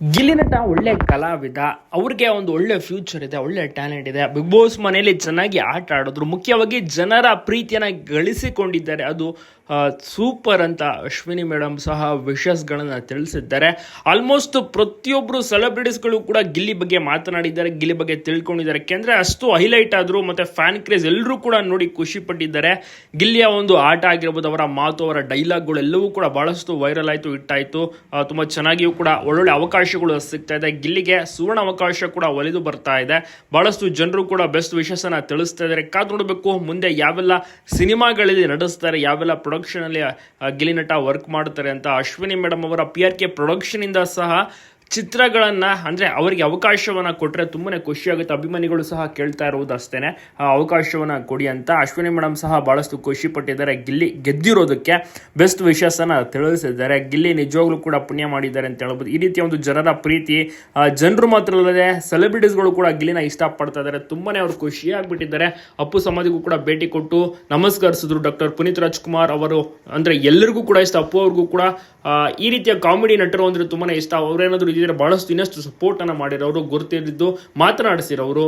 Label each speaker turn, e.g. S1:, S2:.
S1: ಗಿಲ್ಲಿ ನಟ ಒಳ್ಳೆ ಕಲಾವಿದ. ಅವ್ರಿಗೆ ಒಂದು ಒಳ್ಳೆ ಫ್ಯೂಚರ್ ಇದೆ, ಒಳ್ಳೆ ಟ್ಯಾಲೆಂಟ್ ಇದೆ. ಬಿಗ್ ಬಾಸ್ ಮನೆಯಲ್ಲಿ ಚೆನ್ನಾಗಿ ಆಟ ಆಡಿದ್ರು, ಮುಖ್ಯವಾಗಿ ಜನರ ಪ್ರೀತಿಯನ್ನ ಗಳಿಸಿಕೊಂಡಿದ್ದಾರೆ. ಅದು ಸೂಪರ್ ಅಂತ ಅಶ್ವಿನಿ ಮೇಡಮ್ ಸಹ ವಿಶಸ್ಗಳನ್ನ ತಿಳಿಸಿದ್ದಾರೆ. ಆಲ್ಮೋಸ್ಟ್ ಪ್ರತಿಯೊಬ್ಬರು ಸೆಲೆಬ್ರಿಟೀಸ್ಗಳು ಕೂಡ ಗಿಲ್ಲಿ ಬಗ್ಗೆ ಮಾತನಾಡಿದ್ದಾರೆ, ಗಿಲ್ಲಿ ಬಗ್ಗೆ ತಿಳ್ಕೊಂಡಿದ್ದಾರೆ. ಯಾಕೆಂದ್ರೆ ಅಷ್ಟು ಹೈಲೈಟ್ ಆದ್ರು, ಮತ್ತೆ ಫ್ಯಾನ್ ಕ್ರೇಜ್ ಎಲ್ಲರೂ ಕೂಡ ನೋಡಿ ಖುಷಿ ಪಟ್ಟಿದ್ದಾರೆ. ಗಿಲ್ಲಿಯ ಒಂದು ಆಟ ಆಗಿರ್ಬೋದು, ಅವರ ಮಾತು, ಅವರ ಡೈಲಾಗ್ಗಳು ಎಲ್ಲವೂ ಕೂಡ ಬಹಳಷ್ಟು ವೈರಲ್ ಆಯಿತು, ಹಿಟ್ಟಾಯಿತು. ತುಂಬಾ ಚೆನ್ನಾಗಿಯೂ ಕೂಡ ಒಳ್ಳೊಳ್ಳೆ ಅವಕಾಶಗಳು ಸಿಗ್ತಾ ಇದೆ. ಗಿಲ್ಲಿಗೆ ಸುವರ್ಣ ಅವಕಾಶ ಕೂಡ ಒಲಿದು ಬರ್ತಾ ಇದೆ. ಬಹಳಷ್ಟು ಜನರು ಕೂಡ ಬೆಸ್ಟ್ ವಿಶಸ್ ಅನ್ನ ತಿಳಿಸ್ತಾ ಇದ್ದಾರೆ. ಕಾದು ನೋಡಬೇಕು ಮುಂದೆ ಯಾವೆಲ್ಲ ಸಿನಿಮಾಗಳಲ್ಲಿ ನಡೆಸ್ತಾರೆ, ಯಾವೆಲ್ಲ ಪ್ರೊಡಕ್ಷನ್ ಅಲ್ಲಿ ಗಿಲ್ಲಿ ನಟ ವರ್ಕ್ ಮಾಡ್ತಾರೆ ಅಂತ. ಅಶ್ವಿನಿ ಮೇಡಮ್ ಅವರ PRK ಪ್ರೊಡಕ್ಷನ್ ಇಂದ ಸಹ ಚಿತ್ರಗಳನ್ನ ಅಂದ್ರೆ ಅವರಿಗೆ ಅವಕಾಶವನ್ನ ಕೊಟ್ಟರೆ ತುಂಬಾನೇ ಖುಷಿ ಆಗುತ್ತೆ. ಅಭಿಮಾನಿಗಳು ಸಹ ಕೇಳ್ತಾ ಇರುವುದು ಅಷ್ಟೇನೆ, ಅವಕಾಶವನ್ನ ಕೊಡಿ ಅಂತ. ಅಶ್ವಿನಿ ಮೇಡಮ್ ಸಹ ಬಹಳಷ್ಟು ಖುಷಿ ಪಟ್ಟಿದ್ದಾರೆ ಗಿಲ್ಲಿ ಗೆದ್ದಿರೋದಕ್ಕೆ. ಬೆಸ್ಟ್ ವಿಶಸ್ ಅನ್ನ ತಿಳಿಸಿದ್ದಾರೆ. ಗಿಲ್ಲಿ ನಿಜವಾಗ್ಲೂ ಕೂಡ ಪುಣ್ಯ ಮಾಡಿದ್ದಾರೆ ಅಂತ ಹೇಳ್ಬೋದು. ಈ ರೀತಿಯ ಒಂದು ಜನರ ಪ್ರೀತಿ, ಜನರು ಮಾತ್ರ ಅಲ್ಲದೆ ಸೆಲೆಬ್ರಿಟೀಸ್ಗಳು ಕೂಡ ಗಿಲ್ಲಿನ ಇಷ್ಟಪಡ್ತಾ ಇದ್ದಾರೆ. ತುಂಬಾನೇ ಅವ್ರು ಖುಷಿ ಆಗ್ಬಿಟ್ಟಿದ್ದಾರೆ. ಅಪ್ಪು ಸಮಾಧಿಗೂ ಕೂಡ ಭೇಟಿ ಕೊಟ್ಟು ನಮಸ್ಕರಿಸಿದ್ರು ಡಾಕ್ಟರ್ ಪುನೀತ್ ರಾಜ್ಕುಮಾರ್ ಅವರು. ಅಂದ್ರೆ ಎಲ್ಲರಿಗೂ ಕೂಡ ಇಷ್ಟ, ಅಪ್ಪು ಅವ್ರಿಗೂ ಕೂಡ ಈ ರೀತಿಯ ಕಾಮಿಡಿ ನಟರು ಅಂದ್ರೆ ತುಂಬಾನೇ ಇಷ್ಟ. ಅವ್ರೇನಾದ್ರು ಬಹಳಷ್ಟು ಇನ್ನಷ್ಟು ಸಪೋರ್ಟ್ ಅನ್ನ ಮಾಡಿರೋರು, ಗುರುತಿದ್ದು ಮಾತನಾಡಿಸಿರೋರು.